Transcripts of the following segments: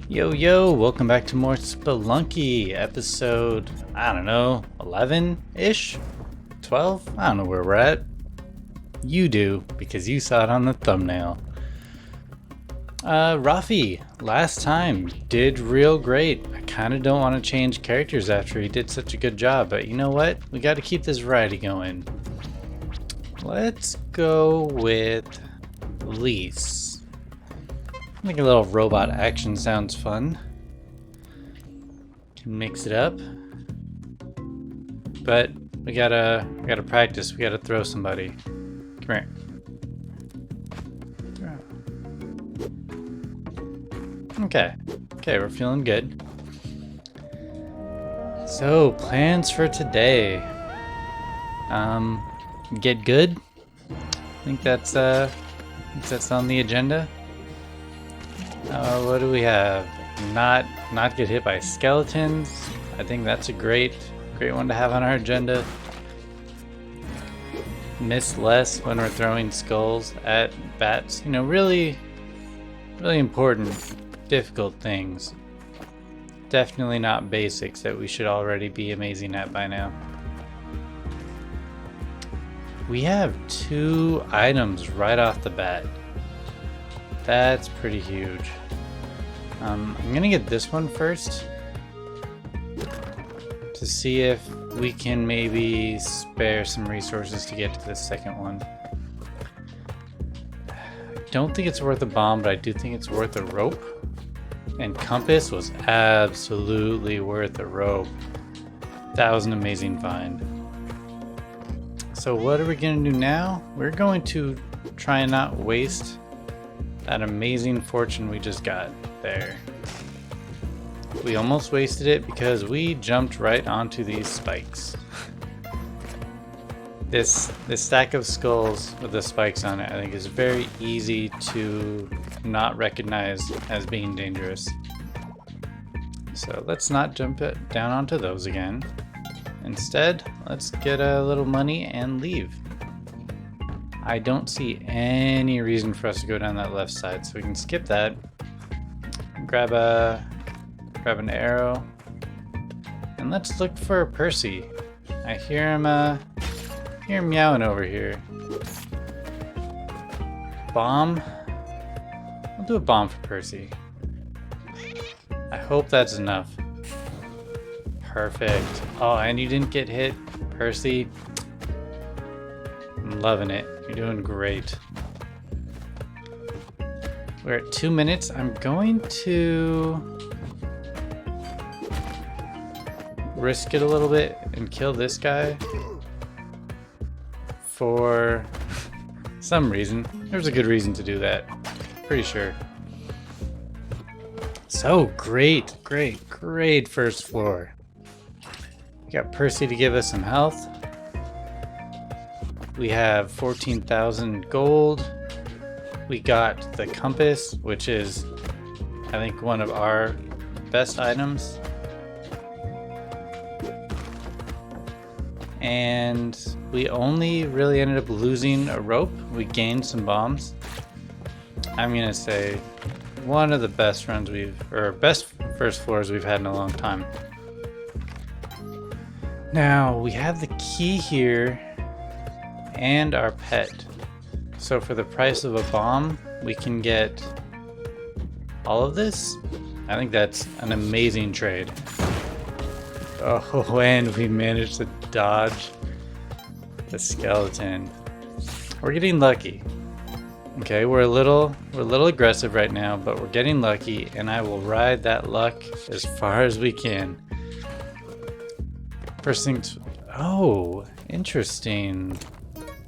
Yo, welcome back to more Spelunky, episode, I don't know, 11-ish? 12? I don't know where we're at. You do, because you saw it on the thumbnail. Rafi, last time, did real great. I kinda don't want to change characters after he did such a good job, but you know what? We gotta keep this variety going. Let's go with Lise. I think a little robot action sounds fun. Can mix it up. But we gotta practice. We gotta throw somebody. Come here. Throw. Okay, we're feeling good. So, plans for today. Get good. I think that's on the agenda. What do we have? Not get hit by skeletons. I think that's a great one to have on our agenda. Miss less when we're throwing skulls at bats. You know, really important, difficult things. Definitely not basics that we should already be amazing at by now. We have 2 items right off the bat. That's pretty huge. I'm gonna get this one first to see if we can maybe spare some resources to get to the second one. I don't think it's worth a bomb, but I do think it's worth a rope. And compass was absolutely worth a rope. That was an amazing find. So what are we gonna do now? We're going to try and not waste that amazing fortune we just got there. We almost wasted it because we jumped right onto these spikes. This stack of skulls with the spikes on it, I think, is very easy to not recognize as being dangerous. So let's not jump down onto those again. Instead, let's get a little money and leave. I don't see any reason for us to go down that left side, so we can skip that. Grab an arrow, and let's look for Percy. I hear him meowing over here. Bomb. I'll do a bomb for Percy. I hope that's enough. Perfect. Oh, and you didn't get hit, Percy. I'm loving it. You're doing great. We're at 2 minutes. I'm going to risk it a little bit and kill this guy for some reason. There's a good reason to do that. Pretty sure. So great first floor. We got Percy to give us some health. We have 14,000 gold. We got the compass, which is, I think, one of our best items. And we only really ended up losing a rope. We gained some bombs. I'm gonna say one of the best runs best first floors we've had in a long time. Now we have the key here and our pet. So for the price of a bomb, we can get all of this. I think that's an amazing trade. Oh, and we managed to dodge the skeleton. We're getting lucky. Okay, we're a little aggressive right now, but we're getting lucky, and I will ride that luck as far as we can. First thing oh, interesting.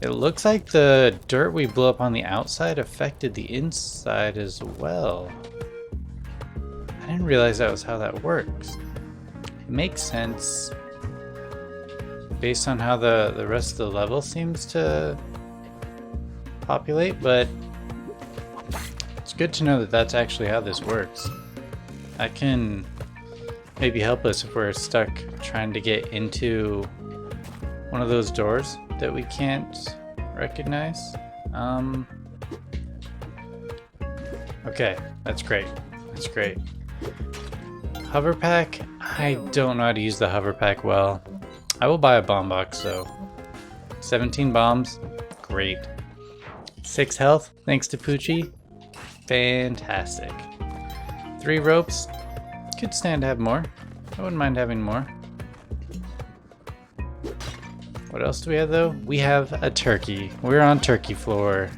It looks like the dirt we blew up on the outside affected the inside as well. I didn't realize that was how that works. It makes sense based on how the rest of the level seems to populate, but it's good to know that that's actually how this works. That can maybe help us if we're stuck trying to get into one of those doors that we can't recognize. Okay, that's great. Hover pack? I don't know how to use the hover pack well. I will buy a bomb box though. 17 bombs, great. 6 health, thanks to Poochie. Fantastic. 3 ropes, could stand to have more. I wouldn't mind having more. What else do we have though? We have a turkey. We're on turkey floor.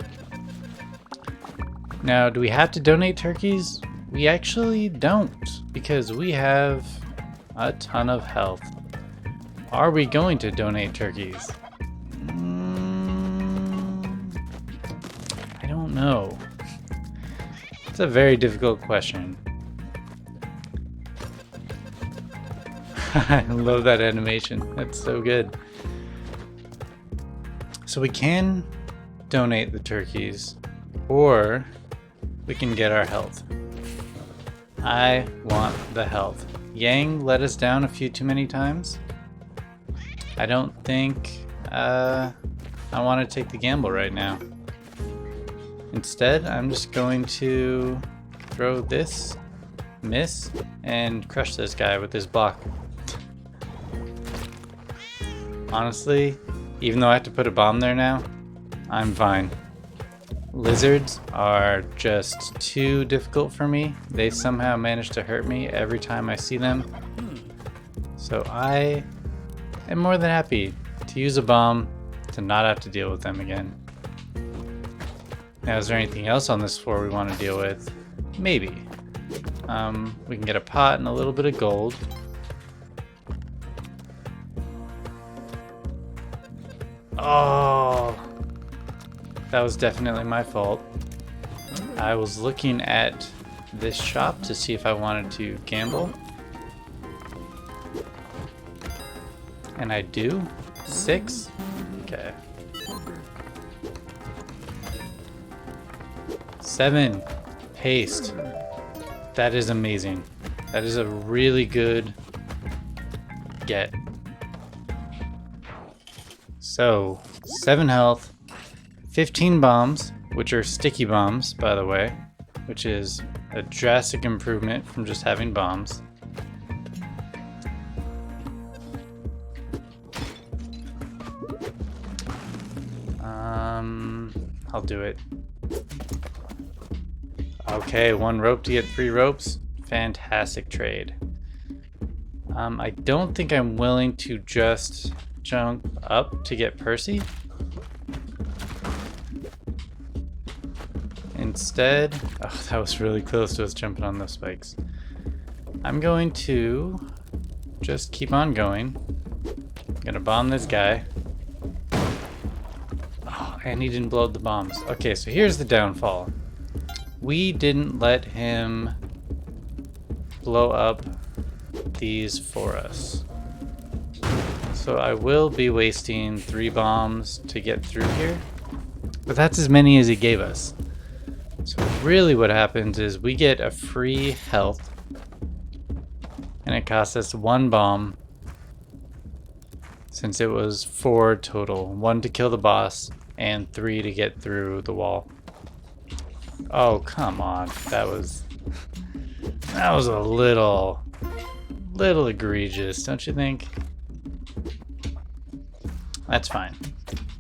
Now, do we have to donate turkeys? We actually don't, because we have a ton of health. Are we going to donate turkeys? I don't know. It's a very difficult question. I love that animation. That's so good. So we can donate the turkeys, or we can get our health. I want the health. Yang let us down a few too many times. I don't think I want to take the gamble right now. Instead, I'm just going to throw this, miss, and crush this guy with this block. Honestly, even though I have to put a bomb there now, I'm fine. Lizards are just too difficult for me. They somehow manage to hurt me every time I see them. So I am more than happy to use a bomb to not have to deal with them again. Now, is there anything else on this floor we want to deal with? Maybe. We can get a pot and a little bit of gold. Oh, that was definitely my fault. I was looking at this shop to see if I wanted to gamble. And I do. 6? Okay. 7. Haste. That is amazing. That is a really good get. So, 7 health, 15 bombs, which are sticky bombs, by the way, which is a drastic improvement from just having bombs. I'll do it. Okay, 1 rope to get 3 ropes. Fantastic trade. I don't think I'm willing to just jump up to get Percy. Instead, oh, that was really close to us jumping on those spikes. I'm going to just keep on going. I'm gonna bomb this guy. Oh, and he didn't blow up the bombs. Okay, so here's the downfall. We didn't let him blow up these for us. So I will be wasting 3 bombs to get through here, but that's as many as he gave us. So really what happens is we get a free health, and it costs us 1 bomb, since it was 4 total. 1 to kill the boss, and 3 to get through the wall. Oh, come on. That was a little egregious, don't you think? That's fine.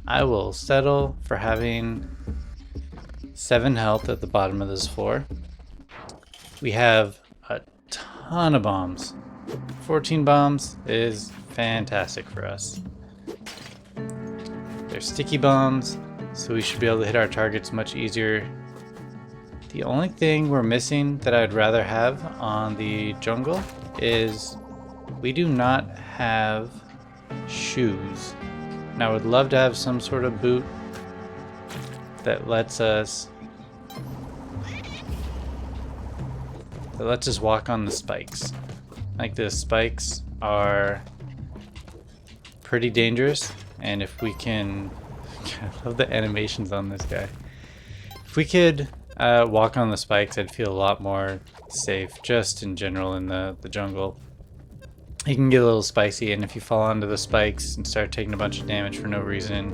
I will settle for having 7 health at the bottom of this floor. We have a ton of bombs. 14 bombs is fantastic for us. They're sticky bombs, so we should be able to hit our targets much easier. The only thing we're missing that I'd rather have on the jungle is we do not have shoes. And I would love to have some sort of boot that lets us walk on the spikes. Like, the spikes are pretty dangerous, and if we can I love the animations on this guy. If we could walk on the spikes, I'd feel a lot more safe, just in general in the jungle. It can get a little spicy, and if you fall onto the spikes and start taking a bunch of damage for no reason,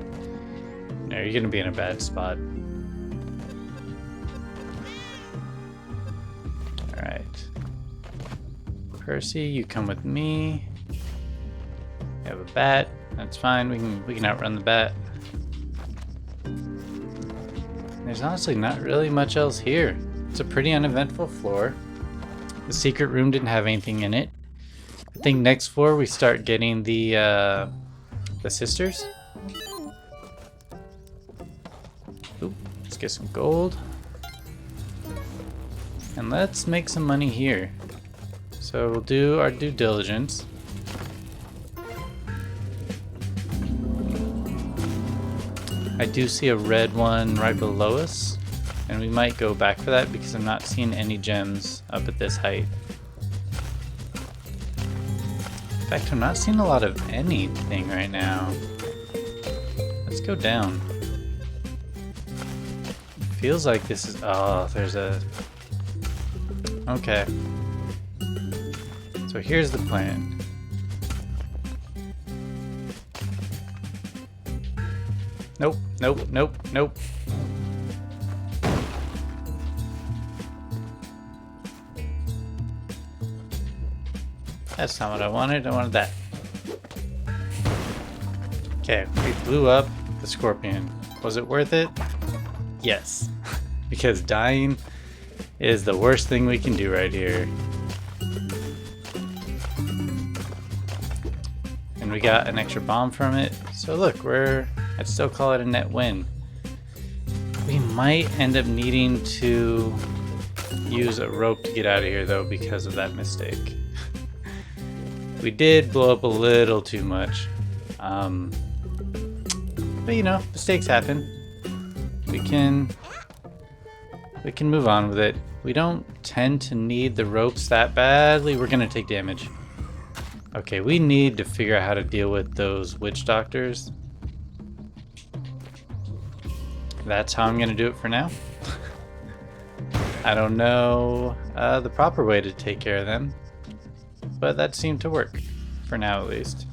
you know, you're gonna be in a bad spot. Alright. Percy, you come with me. We have a bat. That's fine. We can outrun the bat. There's honestly not really much else here. It's a pretty uneventful floor. The secret room didn't have anything in it. I think next floor we start getting the sisters. Ooh, let's get some gold. And let's make some money here. So we'll do our due diligence. I do see a red one right below us, and we might go back for that because I'm not seeing any gems up at this height. In fact, I'm not seeing a lot of anything right now. Let's go down. It feels like this is... Oh, there's a... Okay. So here's the plan. Nope, nope, nope, nope. That's not what I wanted. I wanted that. Okay, we blew up the scorpion. Was it worth it? Yes. Because dying is the worst thing we can do right here. And we got an extra bomb from it. So look, I'd still call it a net win. We might end up needing to use a rope to get out of here though because of that mistake. We did blow up a little too much. But you know, mistakes happen. We can move on with it. We don't tend to need the ropes that badly. We're gonna take damage. Okay, we need to figure out how to deal with those witch doctors. That's how I'm gonna do it for now. I don't know the proper way to take care of them, but that seemed to work, for now at least.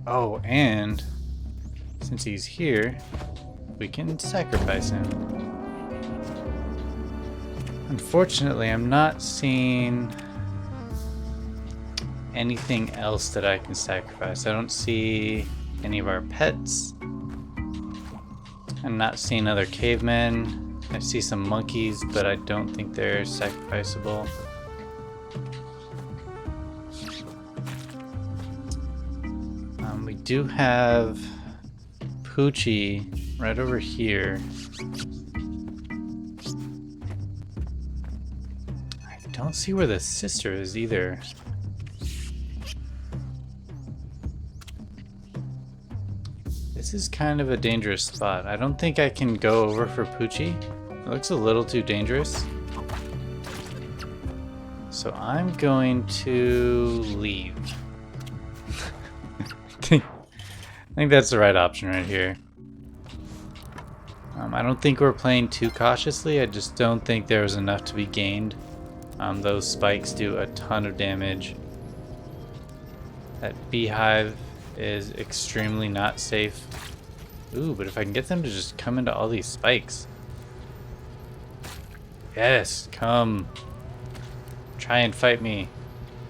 Oh, and since he's here, we can sacrifice him. Unfortunately, I'm not seeing anything else that I can sacrifice. I don't see any of our pets. I'm not seeing other cavemen. I see some monkeys, but I don't think they're sacrificable. We do have Poochie right over here. I don't see where the sister is either. This is kind of a dangerous spot. I don't think I can go over for Poochie. It looks a little too dangerous. So I'm going to leave. I think that's the right option right here. I don't think we're playing too cautiously. I just don't think there was enough to be gained. Those spikes do a ton of damage. That beehive is extremely not safe. Ooh, but if I can get them to just come into all these spikes. Yes, come. Try and fight me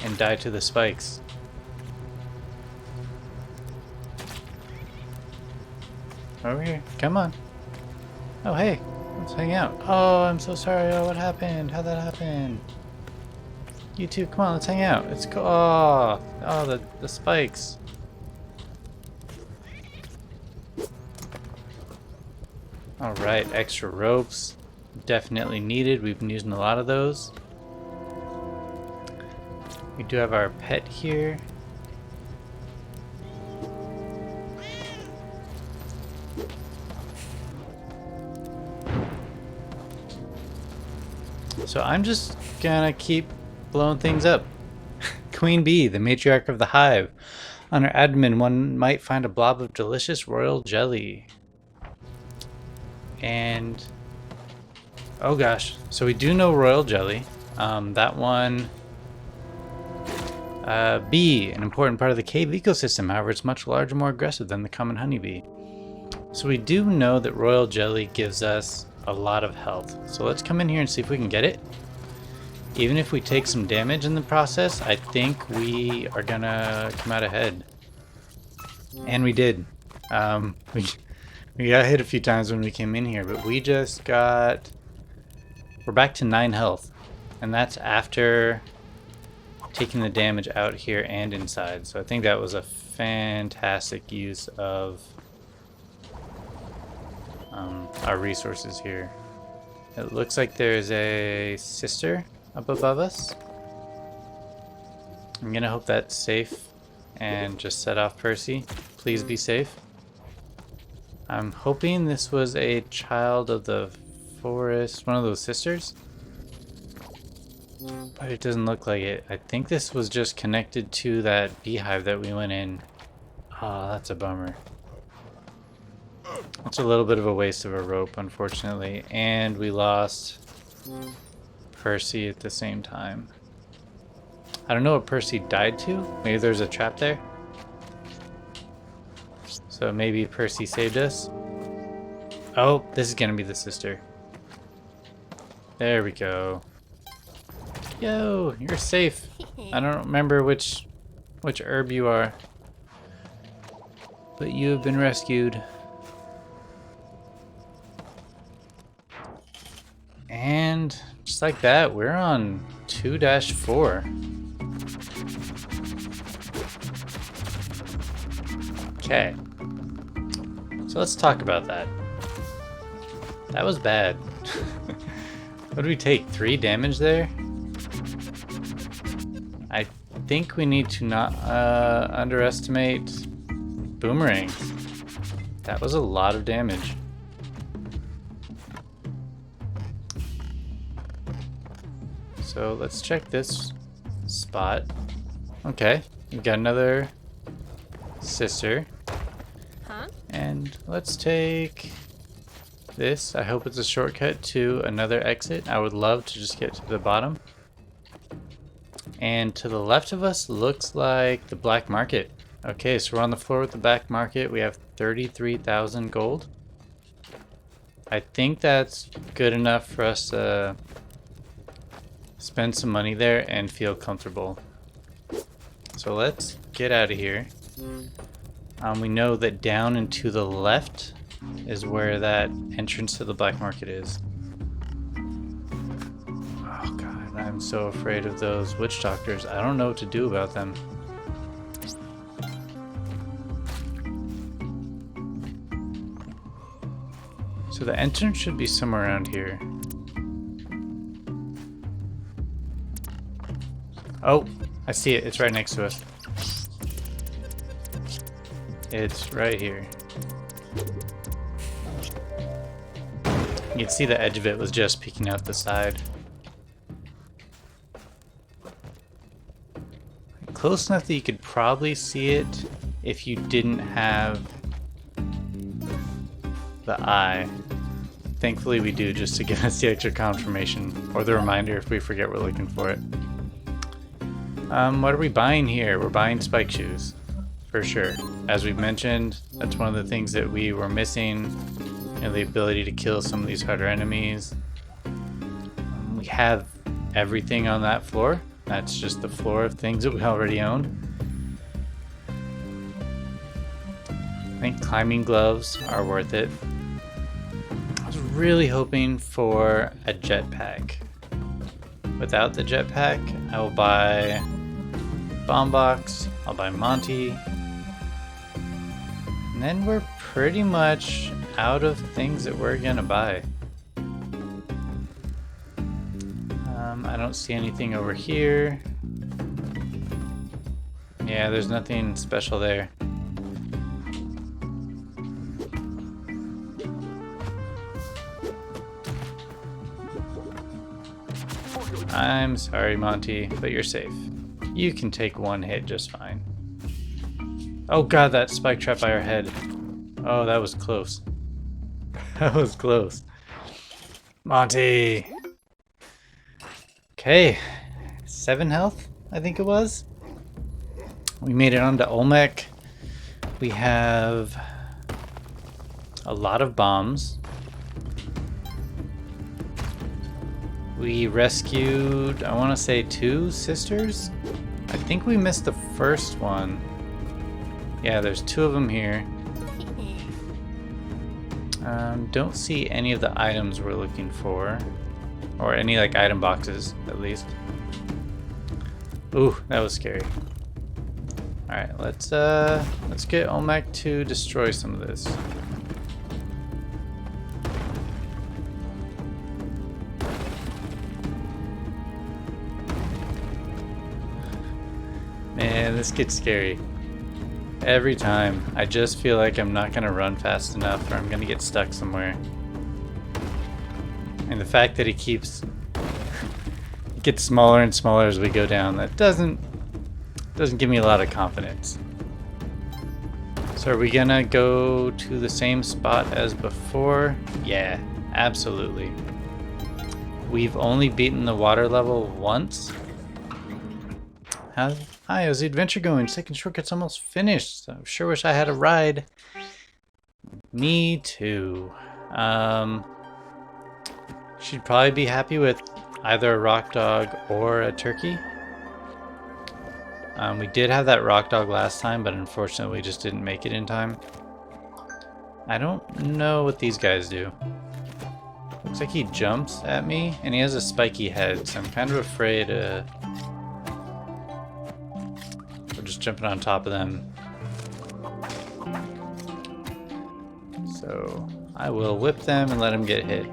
and die to the spikes. Over here, come on. Oh, hey, let's hang out. Oh, I'm so sorry. Oh, what happened? How'd that happen? You two, come on, let's hang out. It's cool. Oh, the spikes. All right, extra ropes. Definitely needed. We've been using a lot of those. We do have our pet here. So I'm just gonna keep blowing things up. Queen Bee, the matriarch of the hive. On her abdomen, one might find a blob of delicious royal jelly. And oh gosh, so we do know royal jelly. That one, bee, an important part of the cave ecosystem. However, it's much larger, more aggressive than the common honeybee. So we do know that royal jelly gives us a lot of health. So let's come in here and see if we can get it. even if we take some damage in the process, I think we are gonna come out ahead. And we did. We got hit a few times when we came in here, but we just got... We're back to 9 health. And that's after taking the damage out here and inside. So I think that was a fantastic use of our resources here. It looks like there's a sister up above us. I'm gonna hope that's safe and just set off Percy. Please be safe. I'm hoping this was a child of the forest, one of those sisters. But it doesn't look like it. I think this was just connected to that beehive that we went in. Oh, that's a bummer. It's a little bit of a waste of a rope, unfortunately. And we lost Percy at the same time. I don't know what Percy died to. Maybe there's a trap there. So maybe Percy saved us. Oh, this is gonna be the sister. There we go. Yo, you're safe. I don't remember which herb you are, but you have been rescued. And just like that, we're on 2-4. Okay. So let's talk about that. That was bad. What did we take? 3 damage there? I think we need to not underestimate boomerangs. That was a lot of damage. So let's check this spot. Okay, we got another sister. Huh? And let's take this. I hope it's a shortcut to another exit. I would love to just get to the bottom. And to the left of us looks like the black market. Okay, so we're on the floor with the black market. We have 33,000 gold. I think that's good enough for us to spend some money there and feel comfortable. So let's get out of here. We know that down and to the left is where that entrance to the black market is. Oh god, I'm so afraid of those witch doctors. I don't know what to do about them. So the entrance should be somewhere around here. Oh, I see it. It's right next to us. It's right here. You can see the edge of it was just peeking out the side. Close enough that you could probably see it if you didn't have the eye. Thankfully we do, just to give us the extra confirmation, or the reminder if we forget we're looking for it. What are we buying here? We're buying spike shoes, for sure. As we've mentioned, that's one of the things that we were missing, you know, the ability to kill some of these harder enemies. We have everything on that floor. That's just the floor of things that we already own. I think climbing gloves are worth it. I was really hoping for a jetpack. Without the jetpack, I will buy Bomb Box, I'll buy Monty, and then we're pretty much out of things that we're gonna buy. I don't see anything over here. Yeah, there's nothing special there. I'm sorry, Monty, but you're safe. You can take one hit just fine. Oh god, that spike trap by our head. Oh, that was close. That was close. Monty! Okay, 7 health, I think it was. We made it onto Olmec. We have a lot of bombs. We rescued, I want to say 2 sisters? I think we missed the first one. Yeah, there's 2 of them here. Don't see any of the items we're looking for. Or any like item boxes, at least. Ooh, that was scary. Alright, let's get Olmec to destroy some of this. Man, this gets scary. Every time. I just feel like I'm not gonna run fast enough or I'm gonna get stuck somewhere. And the fact that it gets smaller and smaller as we go down, that doesn't give me a lot of confidence. So are we gonna go to the same spot as before? Yeah, absolutely. We've only beaten the water level once. Hi, how's the adventure going? Second shortcut's almost finished. I sure wish I had a ride. Me too. She'd probably be happy with either a rock dog or a turkey. We did have that rock dog last time, but unfortunately we just didn't make it in time. I don't know what these guys do. Looks like he jumps at me, and he has a spiky head, so I'm kind of afraid we're just jumping on top of them. So I will whip them and let them get hit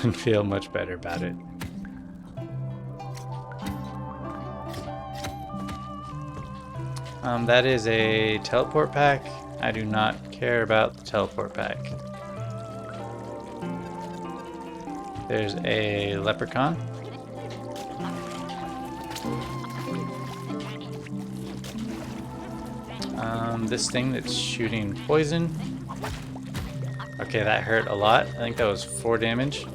and feel much better about it. That is a teleport pack. I do not care about the teleport pack. There's a leprechaun. This thing that's shooting poison. Okay, that hurt a lot. I think that was 4 damage.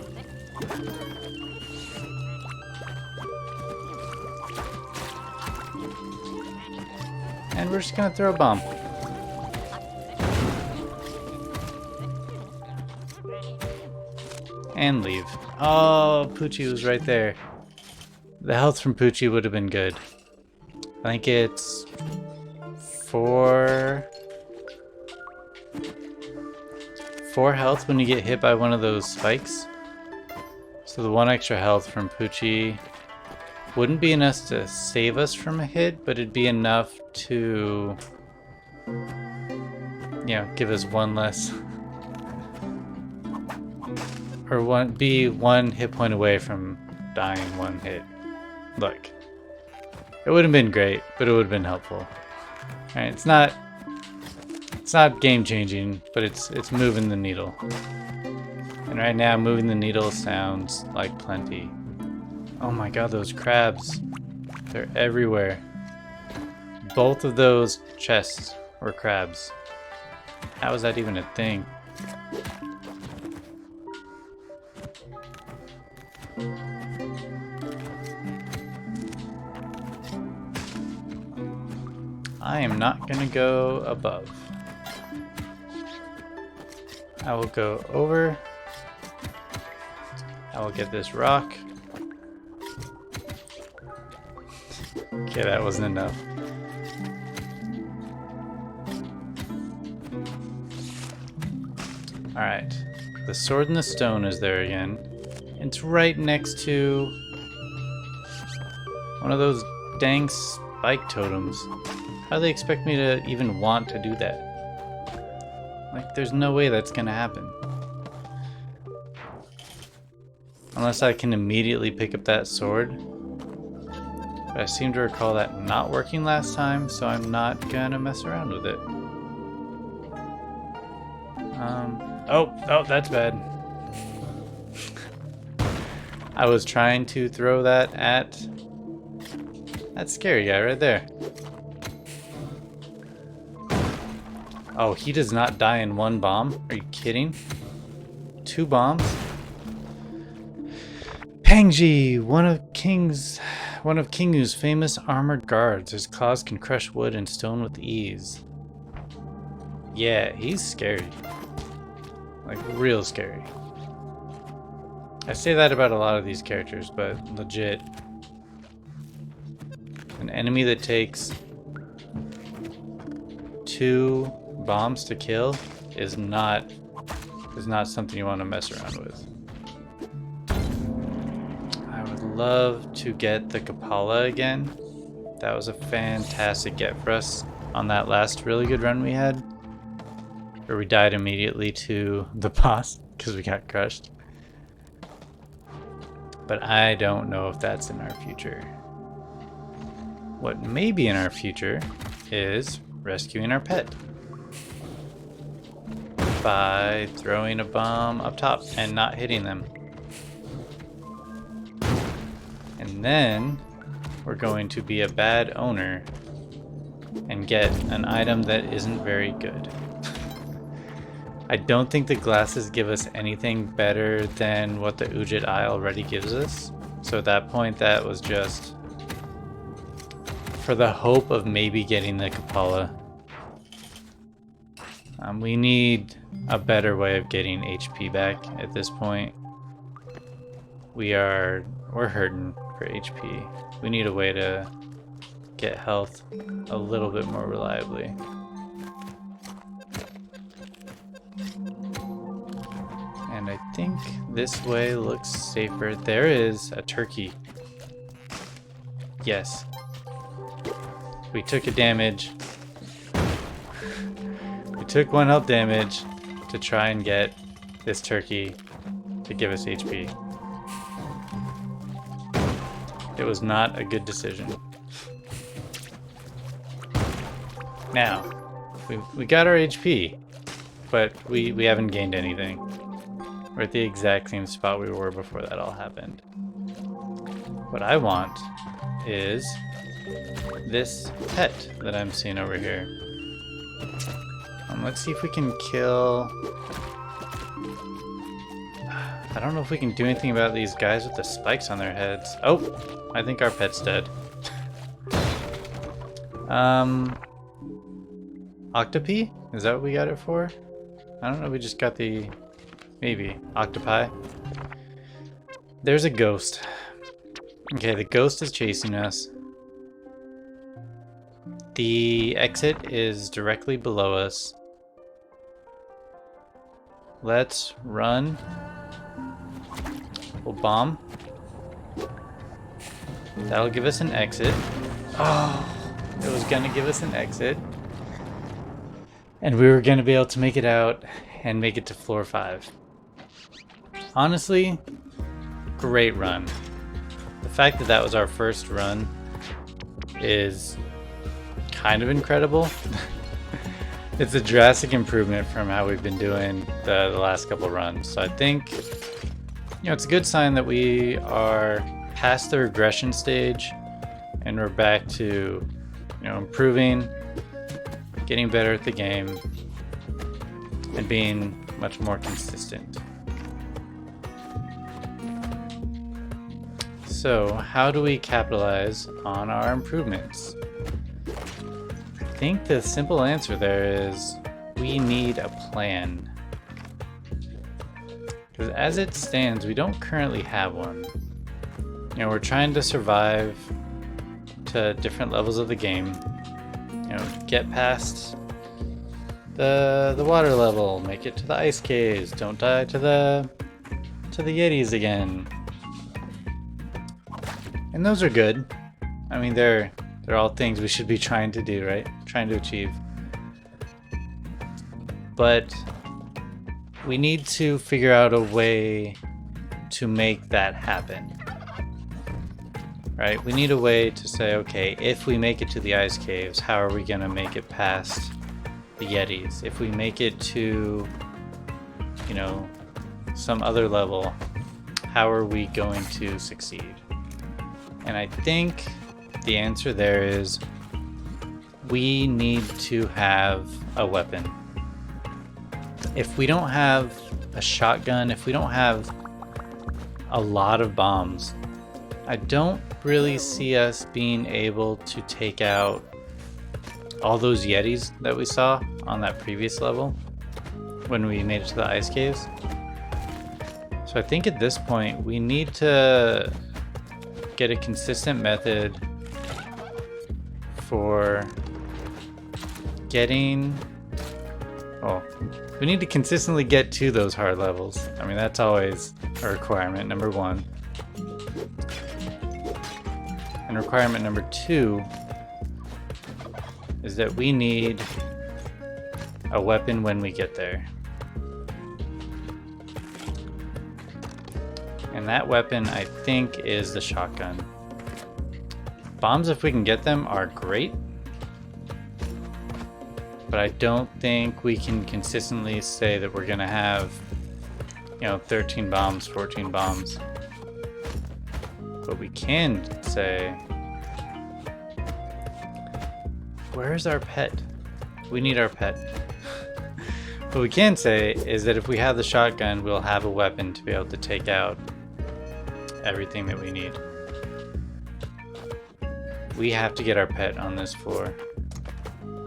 And we're just gonna throw a bomb. And leave. Oh, Poochie was right there. The health from Poochie would have been good. I think it's 4 health when you get hit by one of those spikes. So the 1 extra health from Poochie wouldn't be enough to save us from a hit, but it'd be enough to, you know, give us 1 less, or be 1 hit point away from dying 1 hit. Look, it would have been great, but it would have been helpful. All right, it's not game changing, but it's moving the needle. And right now, moving the needle sounds like plenty. Oh my god, those crabs. They're everywhere. Both of those chests were crabs. How is that even a thing? I am not gonna go above. I will go over. I will get this rock. Okay, that wasn't enough. Alright. The sword and the stone is there again. It's right next to one of those dang spike totems. How do they expect me to even want to do that? Like, there's no way that's gonna happen. Unless I can immediately pick up that sword. But I seem to recall that not working last time, so I'm not gonna mess around with it. Oh, that's bad. I was trying to throw that at that scary guy right there. Oh, he does not die in 1 bomb? Are you kidding? 2 bombs? Pangji, one of Kingu's famous armored guards. His claws can crush wood and stone with ease. Yeah, he's scary. Like, real scary. I say that about a lot of these characters, but legit. An enemy that takes 2 bombs to kill is not something you want to mess around with. I would love to get the Kapala again. That was a fantastic get for us on that last really good run we had, where we died immediately to the boss because we got crushed. But I don't know if that's in our future. What may be in our future is rescuing our pet by throwing a bomb up top and not hitting them. And then we're going to be a bad owner and get an item that isn't very good. I don't think the glasses give us anything better than what the Ujit Eye already gives us. So at that point, that was just for the hope of maybe getting the Kapala. We need a better way of getting HP back at this point. We're hurting for HP. We need a way to get health a little bit more reliably. And I think this way looks safer. There is a turkey. Yes. We took a damage. We took 1 health damage to try and get this turkey to give us HP. It was not a good decision. Now, we got our HP, but we haven't gained anything. We're at the exact same spot we were before that all happened. What I want is this pet that I'm seeing over here. Let's see if we can kill... I don't know if we can do anything about these guys with the spikes on their heads. Oh, I think our pet's dead. Octopi? Is that what we got it for? I don't know, we just got the... Maybe. Octopi. There's a ghost. Okay, the ghost is chasing us. The exit is directly below us. Let's run. We'll bomb. That'll give us an exit. Oh, it was gonna give us an exit. And we were gonna be able to make it out and make it to floor 5. Honestly, great run. The fact that that was our first run is kind of incredible. It's a drastic improvement from how we've been doing the last couple runs. So I think, it's a good sign that we are past the regression stage and we're back to, improving, getting better at the game, and being much more consistent. So, how do we capitalize on our improvements? I think the simple answer there is we need a plan. Because as it stands, we don't currently have one. We're trying to survive to different levels of the game. Get past the water level, make it to the ice caves, don't die to the Yetis again. And those are good. I mean, they're all things we should be trying to do, right? Trying to achieve. But we need to figure out a way to make that happen. Right? We need a way to say, okay, if we make it to the ice caves, how are we gonna make it past the Yetis? If we make it to, some other level, how are we going to succeed? And I think the answer there is we need to have a weapon. If we don't have a shotgun, if we don't have a lot of bombs, I don't really see us being able to take out all those Yetis that we saw on that previous level when we made it to the ice caves. So I think at this point we need to get a consistent method for getting... Oh, we need to consistently get to those hard levels. I mean, that's always a requirement, number one. And requirement number two is that we need a weapon when we get there. And that weapon, I think, is the shotgun. Bombs, if we can get them, are great. But I don't think we can consistently say that we're gonna have, you know, 13 bombs, 14 bombs. But we can say, where's our pet? We need our pet. What we can say is that if we have the shotgun, we'll have a weapon to be able to take out everything that we need. We have to get our pet on this floor.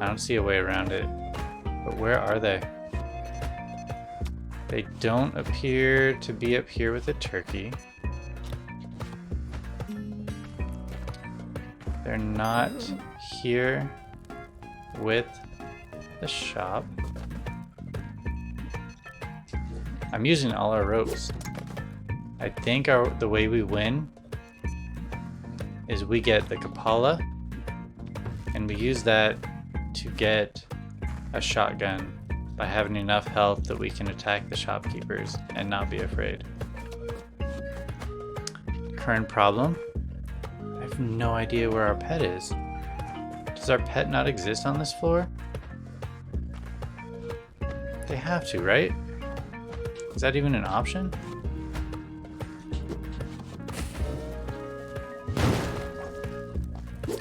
I don't see a way around it. But where are they? They don't appear to be up here with the turkey. They're not here with the shop. I'm using all our ropes. I think the way we win is we get the Kapala and we use that to get a shotgun by having enough health that we can attack the shopkeepers and not be afraid. Current problem? I have no idea where our pet is. Does our pet not exist on this floor? They have to, right? Is that even an option?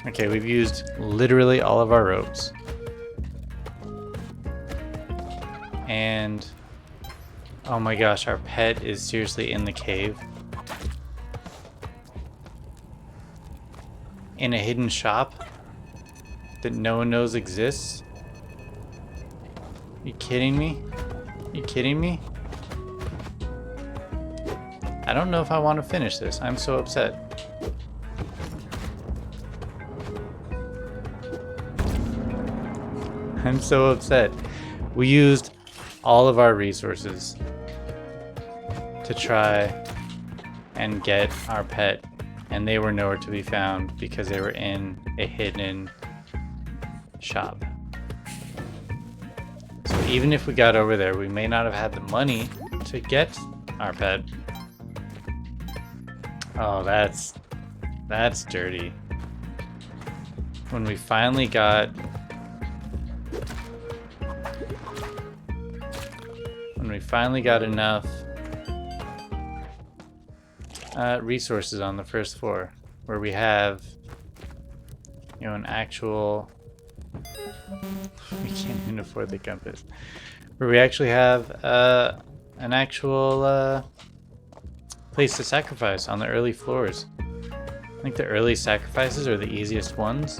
Okay, we've used literally all of our ropes. And oh my gosh, our pet is seriously in the cave. In a hidden shop that no one knows exists? You kidding me? You kidding me? I don't know if I want to finish this. I'm so upset. I'm so upset. We used all of our resources to try and get our pet, and they were nowhere to be found because they were in a hidden shop. So even if we got over there, we may not have had the money to get our pet. Oh, that's dirty. When we finally got enough resources on the first floor, where we have, you know, an actual, we can't even afford the compass, where we actually have an actual place to sacrifice on the early floors. I think the early sacrifices are the easiest ones,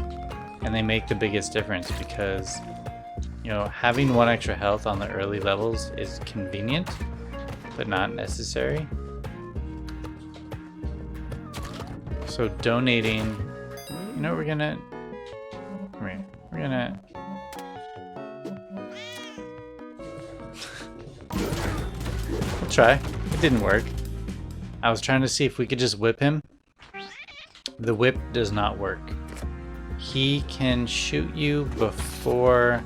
and they make the biggest difference because, you know, having one extra health on the early levels is convenient, but not necessary. So donating, you know, we're gonna we'll try. It didn't work. I was trying to see if we could just whip him. The whip does not work. He can shoot you before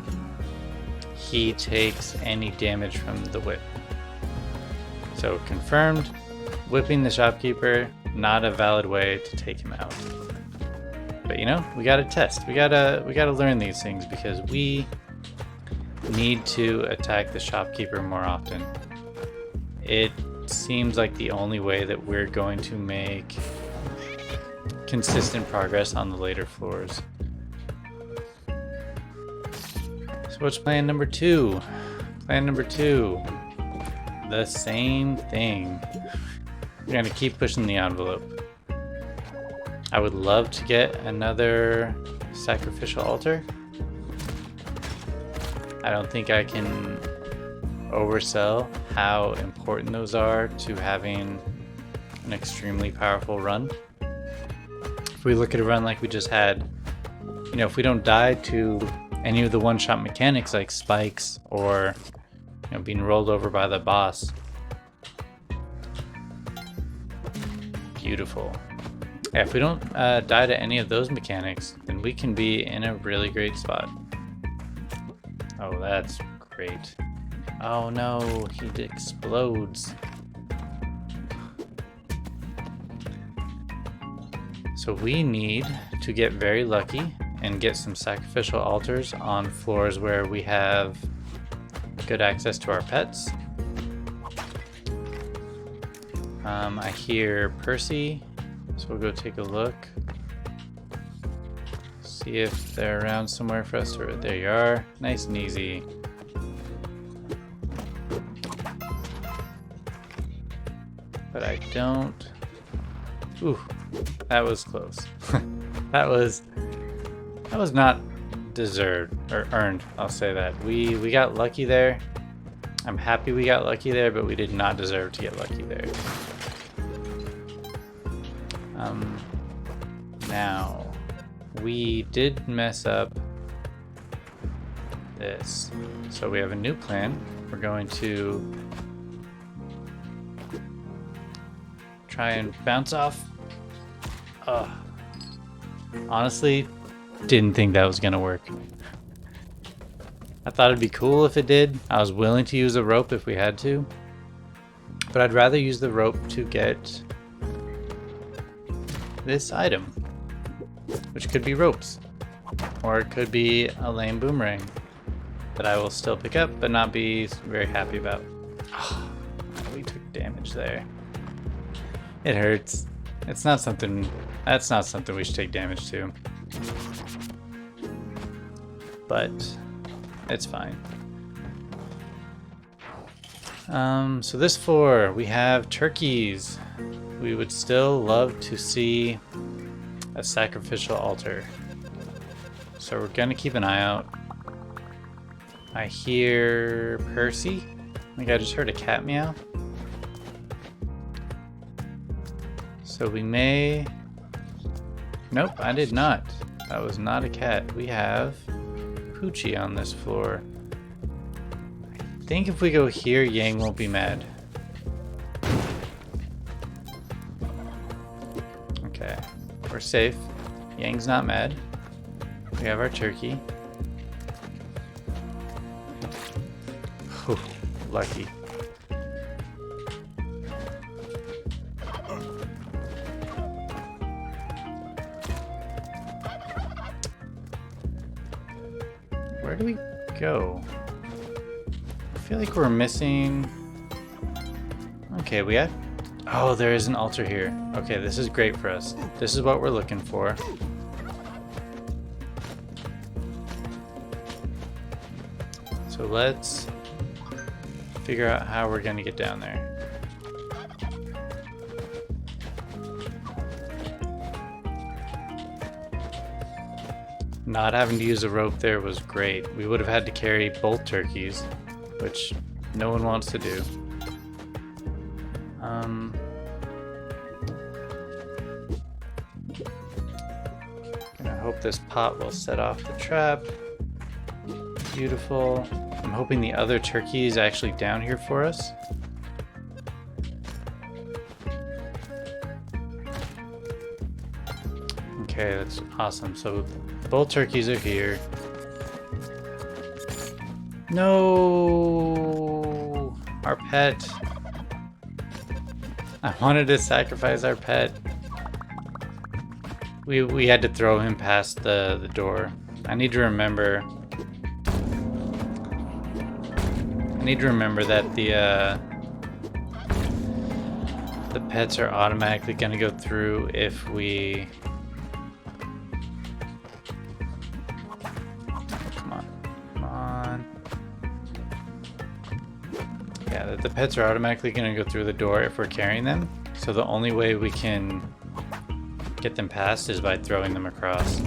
he takes any damage from the whip. So confirmed, whipping the shopkeeper, not a valid way to take him out. But you know, we gotta test. We gotta learn these things because we need to attack the shopkeeper more often. It seems like the only way that we're going to make consistent progress on the later floors. So what's plan number 2? Plan number 2. The same thing. We're gonna keep pushing the envelope. I would love to get another sacrificial altar. I don't think I can oversell how important those are to having an extremely powerful run. If we look at a run like we just had, you know, if we don't die to any of the one-shot mechanics like spikes or, you know, being rolled over by the boss. Beautiful. Yeah, if we don't die to any of those mechanics, then we can be in a really great spot. Oh, that's great. Oh no, he explodes. So we need to get very lucky and get some sacrificial altars on floors where we have good access to our pets. I hear Percy, so we'll go take a look. See if they're around somewhere for us to... There you are. Nice and easy. But I don't... Ooh, that was close. That was not deserved, or earned, I'll say that. We got lucky there. I'm happy we got lucky there, but we did not deserve to get lucky there. Now, we did mess up this. So we have a new plan. We're going to try and bounce off. Honestly, didn't think that was gonna work. I thought it'd be cool if it did. I was willing to use a rope if we had to, but I'd rather use the rope to get this item, which could be ropes, or it could be a lame boomerang that I will still pick up but not be very happy about. Oh, we took damage there. It hurts. It's not something, that's not something we should take damage to. But it's fine. So this floor, we have turkeys. We would still love to see a sacrificial altar. So we're gonna keep an eye out. I hear Percy. I think I just heard a cat meow. So we may... Nope, I did not. That was not a cat. We have Poochie on this floor. I think if we go here, Yang won't be mad. Okay, we're safe. Yang's not mad. We have our turkey. Whew, lucky. Where do we go? I feel like we're missing... Okay, we had... Oh, there is an altar here. Okay, this is great for us. This is what we're looking for. So let's figure out how we're gonna get down there. Not having to use a rope there was great. We would have had to carry both turkeys, which no one wants to do. Gonna hope this pot will set off the trap. Beautiful. I'm hoping the other turkey is actually down here for us. Okay, that's awesome. So both turkeys are here. No, our pet. I wanted to sacrifice our pet. We had to throw him past the door. I need to remember that the pets are automatically gonna go through if we... Come on. Yeah, that the pets are automatically gonna go through the door if we're carrying them. So the only way we can get them past is by throwing them across.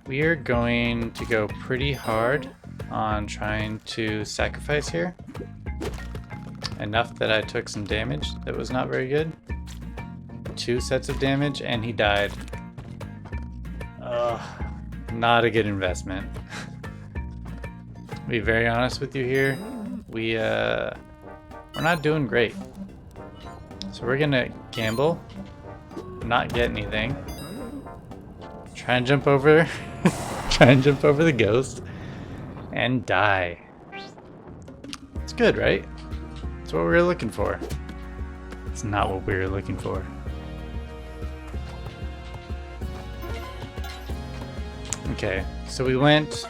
We are going to go pretty hard on trying to sacrifice here. Enough that I took some damage that was not very good. 2 sets of damage and he died. Ugh, not a good investment. To be very honest with you here, we're not doing great. So we're gonna gamble, not get anything. Try and jump over, try and jump over the ghost, and die. It's good, right? It's what we were looking for. It's not what we were looking for. Okay, so we went,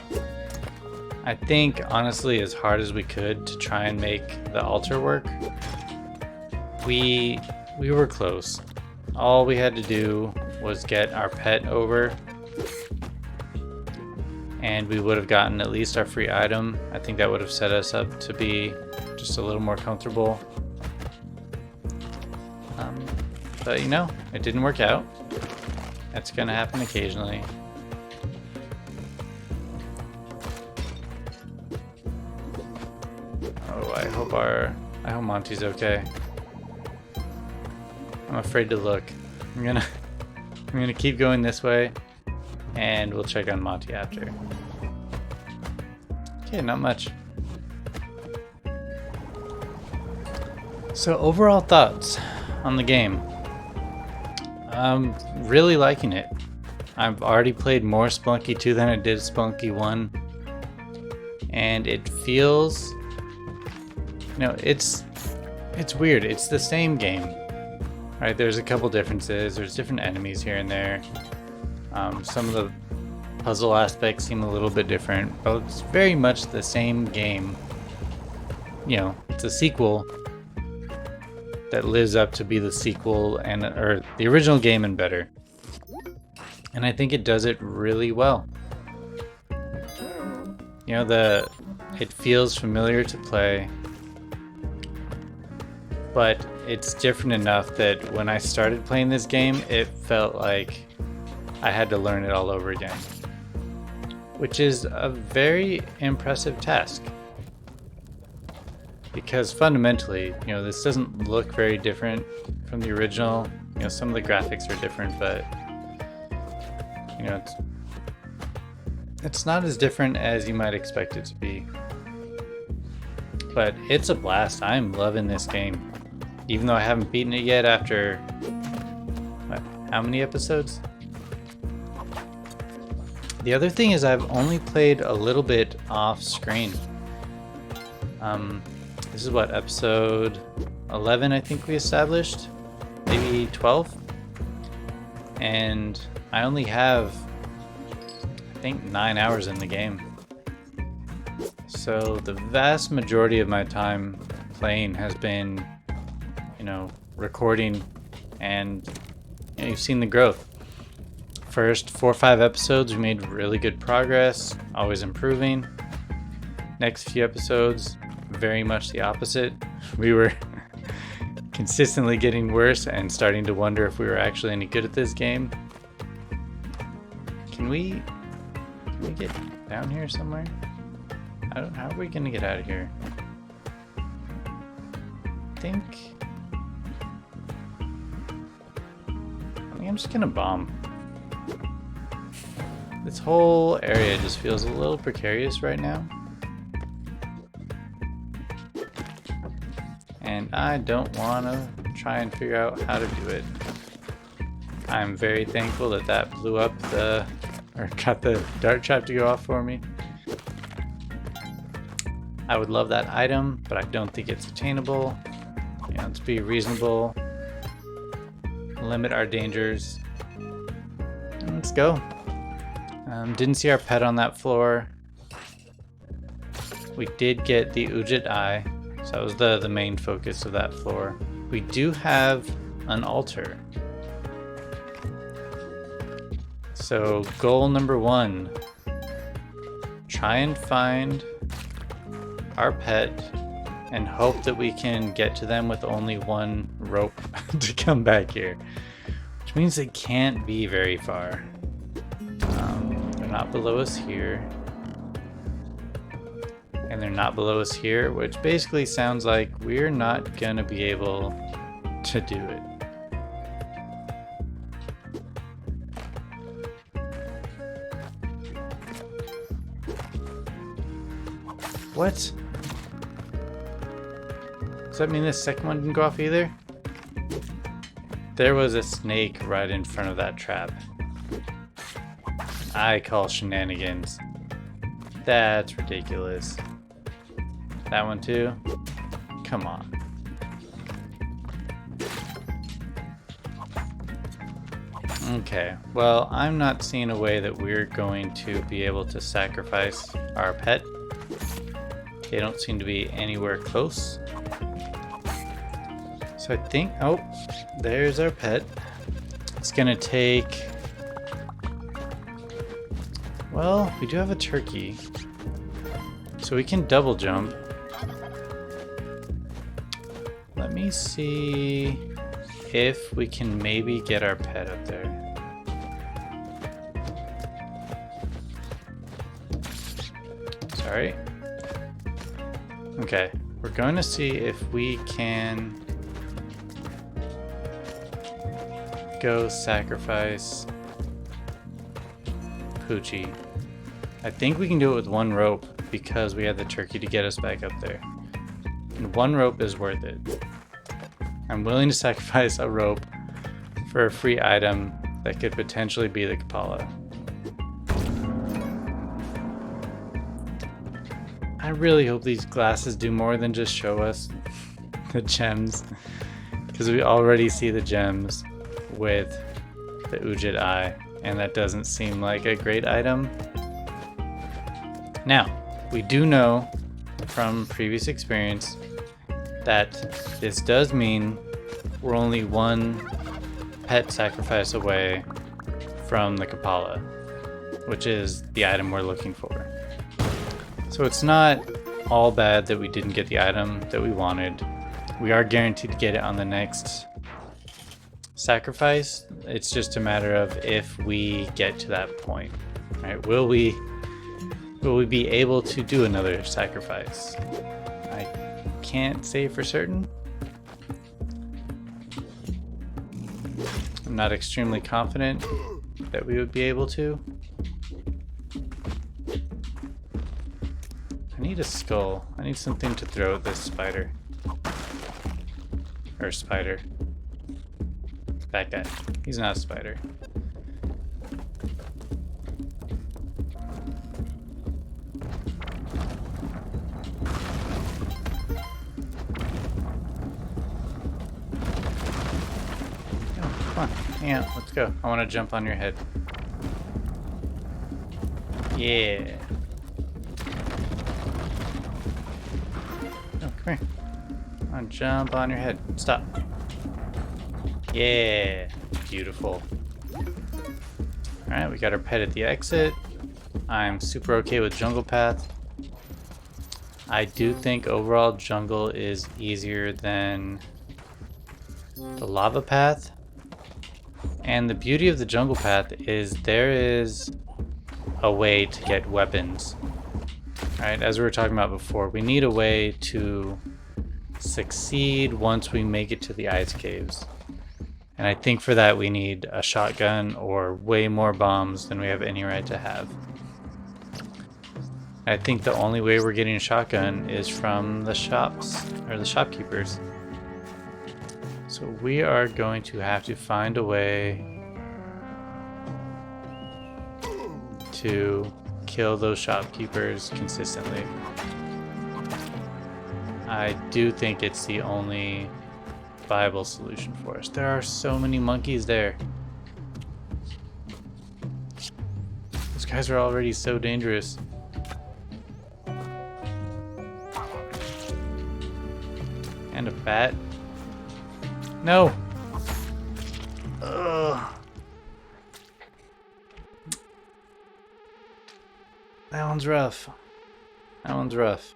I think, honestly, as hard as we could to try and make the altar work. We were close. All we had to do was get our pet over, and we would have gotten at least our free item. I think that would have set us up to be just a little more comfortable. But you know, it didn't work out. That's gonna happen occasionally. Oh, I hope Monty's okay. I'm afraid to look. I'm gonna keep going this way, and we'll check on Monty after. Okay, not much. So overall thoughts on the game. I'm really liking it. I've already played more Spelunky 2 than I did Spelunky 1, and it feels, you know, it's weird. It's the same game. Right, there's a couple differences. There's different enemies here and there. Some of the puzzle aspects seem a little bit different, but it's very much the same game. You know, it's a sequel that lives up to be the sequel or the original game and better. And I think it does it really well. You know, it feels familiar to play, but it's different enough that when I started playing this game, it felt like I had to learn it all over again, which is a very impressive task. Because fundamentally, you know, this doesn't look very different from the original. You know, some of the graphics are different, but you know, it's not as different as you might expect it to be. But it's a blast. I'm loving this game. Even though I haven't beaten it yet after, what, how many episodes? The other thing is I've only played a little bit off screen. This is what, episode 11 I think we established? Maybe 12? And I only have, I think, 9 hours in the game. So the vast majority of my time playing has been, you know, recording, and you know, you've seen the growth. First 4 or 5 episodes we made really good progress, always improving. Next few episodes, very much the opposite. We were consistently getting worse and starting to wonder if we were actually any good at this game. Can we get down here somewhere? How are we gonna get out of here? I think I'm just gonna bomb. This whole area just feels a little precarious right now. And I don't want to try and figure out how to do it. I'm very thankful that that blew up or got the dart trap to go off for me. I would love that item, but I don't think it's attainable. You know, let's be reasonable. Limit our dangers. And let's go. Didn't see our pet on that floor. We did get the Ujit Eye, so that was the main focus of that floor. We do have an altar. So goal number 1, try and find our pet and hope that we can get to them with only 1 rope to come back here, which means they can't be very far. They're not below us here. And they're not below us here, which basically sounds like we're not gonna be able to do it. What? Does that mean this second one didn't go off either? There was a snake right in front of that trap. I call shenanigans. That's ridiculous. That one too? Come on. Okay, well, I'm not seeing a way that we're going to be able to sacrifice our pet. They don't seem to be anywhere close. So I think, oh, there's our pet. It's gonna take, well, we do have a turkey. So we can double jump. Let me see if we can maybe get our pet up there. Sorry. Okay, we're going to see if we can go sacrifice Poochie. I think we can do it with one rope because we had the turkey to get us back up there. And one rope is worth it. I'm willing to sacrifice a rope for a free item that could potentially be the Kapala. I really hope these glasses do more than just show us the gems, because we already see the gems with the Ujit eye, and that doesn't seem like a great item. Now, we do know from previous experience that this does mean we're only one pet sacrifice away from the Kapala, which is the item we're looking for. So it's not all bad that we didn't get the item that we wanted. We are guaranteed to get it on the next sacrifice. It's just a matter of if we get to that point. Right? Will we be able to do another sacrifice? I can't say for certain. I'm not extremely confident that we would be able to. I need a skull. I need something to throw at this spider. Or spider. That guy. He's not a spider. Oh, come on. Hang out. Let's go. I want to jump on your head. Yeah. Come here. Come on, jump on your head. Stop. Yeah. Beautiful. Alright, we got our pet at the exit. I'm super okay with jungle path. I do think overall jungle is easier than the lava path. And the beauty of the jungle path is there is a way to get weapons. Right, as we were talking about before, we need a way to succeed once we make it to the ice caves. And I think for that we need a shotgun or way more bombs than we have any right to have. I think the only way we're getting a shotgun is from the shops, or the shopkeepers. So we are going to have to find a way to kill those shopkeepers consistently. I do think it's the only viable solution for us. There are so many monkeys there. Those guys are already so dangerous. And a bat. No! Ugh. That one's rough. That one's rough.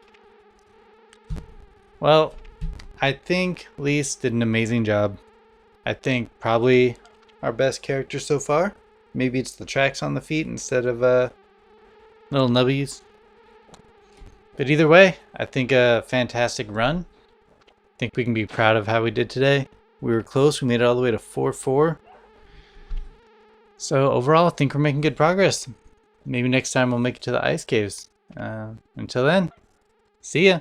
Well, I think Lise did an amazing job. I think probably our best character so far. Maybe it's the tracks on the feet instead of Little nubbies. But either way, I think a fantastic run. I think we can be proud of how we did today. We were close. We made it all the way to 4-4. So overall, I think we're making good progress. Maybe next time we'll make it to the ice caves. Until then, see ya.